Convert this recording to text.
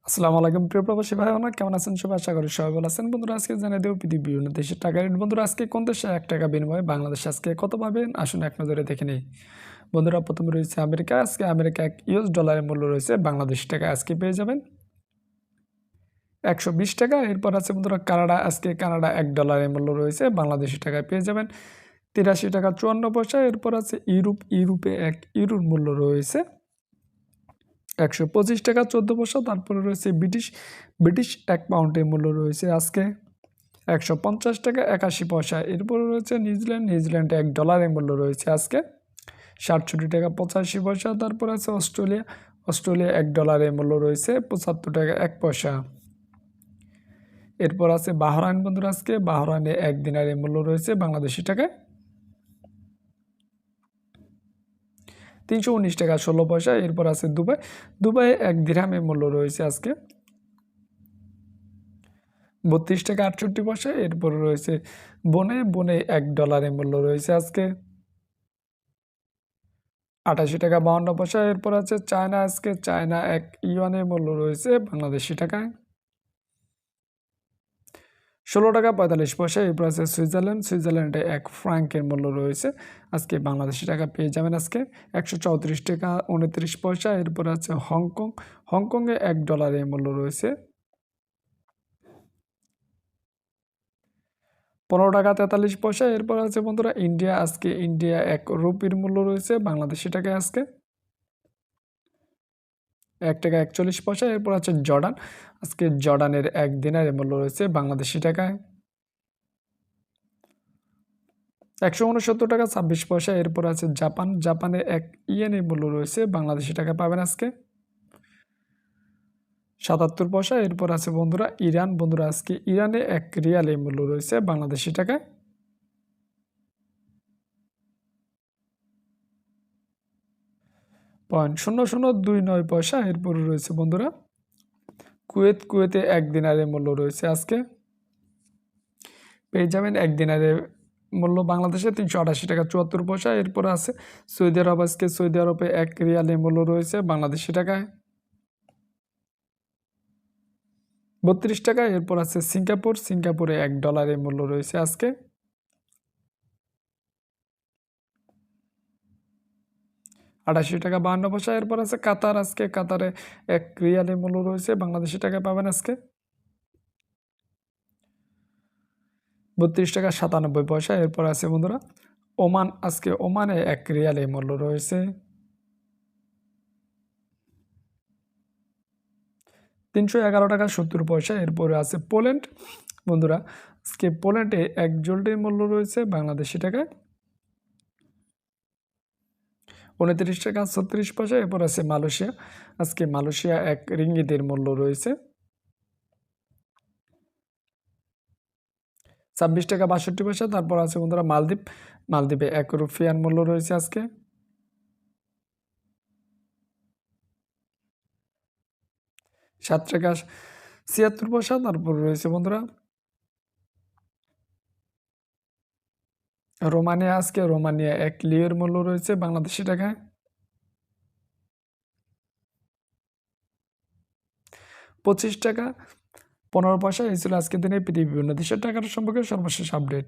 আসসালামু আলাইকুম প্রিয় প্রবাসী ভাই বোনেরা, কেমন আছেন সবাই? আশা করি সবাই ভালো আছেন। বন্ধুরা, আজকে জানিয়ে দেব পৃথিবীর বিভিন্ন দেশের টাকা রেট। বন্ধুরা, আজকে কোন দেশে ১ টাকা বিনিময়ে বাংলাদেশে আজকে কত পাবেন, আসুন এক নজরে দেখে নেই। বন্ধুরা, প্রথমে রয়েছে আমেরিকা। আজকে আমেরিকা ১ ইউএস ডলারের মূল্য রয়েছে বাংলাদেশি টাকায় আজকে পেয়ে যাবেন ১২০ টাকা। এরপর আছে বন্ধুরা কানাডা। আজকে কানাডা ১ ডলারের মূল্য রয়েছে বাংলাদেশি টাকায় পেয়ে যাবেন ৮৩ টাকা ৫৪ পয়সা। এরপর আছে ইউরোপে ১ ইউরোর মূল্য রয়েছে ১২৫ টাকা ১৪ পয়সা। তারপরে রয়েছে ব্রিটিশ ১ পাউন্ডের মূল্য রয়েছে আজকে ১৫০ টাকা ৮১ পয়সা। এরপরে রয়েছে নিউজিল্যান্ডে ১ ডলারের মূল্য রয়েছে আজকে ৬৭ টাকা ৮৫ পয়সা। তারপর আছে অস্ট্রেলিয়া ১ ডলারের মূল্য রয়েছে ৭৫ টাকা ১ পয়সা। এরপর আছে বাহরাইন। বন্ধুরা, আজকে বাহরাইনে ১ দিনারের মূল্য রয়েছে বাংলাদেশি টাকায় ৩১৯ টাকা ১৬ পয়সা। এরপর আছে দুবাই ১ দিরহামের মূল্য রয়েছে আজকে ৩২ টাকা ৬৮ পয়সা। এরপর রয়েছে বনে ১ ডলারের মূল্য রয়েছে আজকে ৮৮ টাকা ৫২ পয়সা। এরপর আছে চায়না। আজকে চায়না ১ ইউয়ানের মূল্য রয়েছে বাংলাদেশি টাকায় ১৬ টাকা ৪৫ পয়সা। এরপর আছে সুইজারল্যান্ডে ১ ফ্রাঙ্কের মূল্য রয়েছে আজকে বাংলাদেশি টাকা পেয়ে যাবেন আজকে ১৩৪ টাকা ২৯ পয়সা। এরপর আছে হংকংয়ে ১ ডলারের মূল্য রয়েছে ১৫ টাকা ৪৩ পয়সা। এরপর আছে বন্ধুরা ইন্ডিয়া। আজকে ইন্ডিয়া ১ রুপির মূল্য রয়েছে বাংলাদেশি টাকায় আজকে ১ টাকা ৪১ পয়সা। এরপর আছে জর্ডান। আজকে জর্ডানের ১ দিনারের মূল্য রয়েছে বাংলাদেশি টাকায় ১৬৯ টাকা ২৬ পয়সা। এরপর আছে জাপানে ১ ইয়েনের মূল্য রয়েছে বাংলাদেশি টাকা পাবেন আজকে ৭৭ পয়সা। এরপর আছে বন্ধুরা ইরান। বন্ধুরা, আজকে ইরানে ১ রিয়ালের মূল্য রয়েছে বাংলাদেশি টাকায় ০.০০২৯ পয়সা। এরপর রয়েছে বন্ধুরা কুয়েতে ১ দিনারের মূল্য রয়েছে আজকে পেয়ে যাবেন ১ দিনারের মূল্য বাংলাদেশে ৩৮৮ টাকা ৭৪ পয়সা। এরপর আছে সৌদি আরব। আজকে সৌদি আরবে ১ রিয়ালের মূল্য রয়েছে বাংলাদেশি টাকায় ৩২ টাকা। এরপর আছে সিঙ্গাপুরে ১ ডলারের মূল্য রয়েছে আজকে ৮৮ টাকা ৫২ পয়সা। এরপর আছে কাতার। আজকে কাতারে ১ রিয়ালের মূল্য রয়েছে বাংলাদেশি টাকায় পাবেন আজকে ৩২ টাকা ৯৭ পয়সা। এরপর আছে বন্ধুরা ওমান। আজকে ওমানে ১ রিয়ালের মূল্য রয়েছে ৩১১ টাকা ৭০ পয়সা। এরপরে আছে পোল্যান্ড। বন্ধুরা, আজকে পোল্যান্ডে ১ জোল্টের মূল্য রয়েছে বাংলাদেশি টাকায় ২৯ টাকা ৩৬ পয়সা। এরপর আছে মালয়েশিয়া। আজকে মালয়েশিয়া ১ রিঙ্গিতের মূল্য রয়েছে ২৬ টাকা ৬২ পয়সা। তারপর আছে বন্ধুরা মালদ্বীপে ১ রুপিয়ার মূল্য রয়েছে আজকে ৭ টাকা ৭৬ পয়সা। তারপর রয়েছে বন্ধুরা রোমানিয়া। আজকে রোমানিয়া ১ লিওর মূল্য রয়েছে বাংলাদেশি টাকায় ২৫ টাকা ১৫ পয়সা। এই ছিল আজকের দিনে পৃথিবীর বিভিন্ন দেশের টাকার সম্পর্কে সর্বশেষ আপডেট।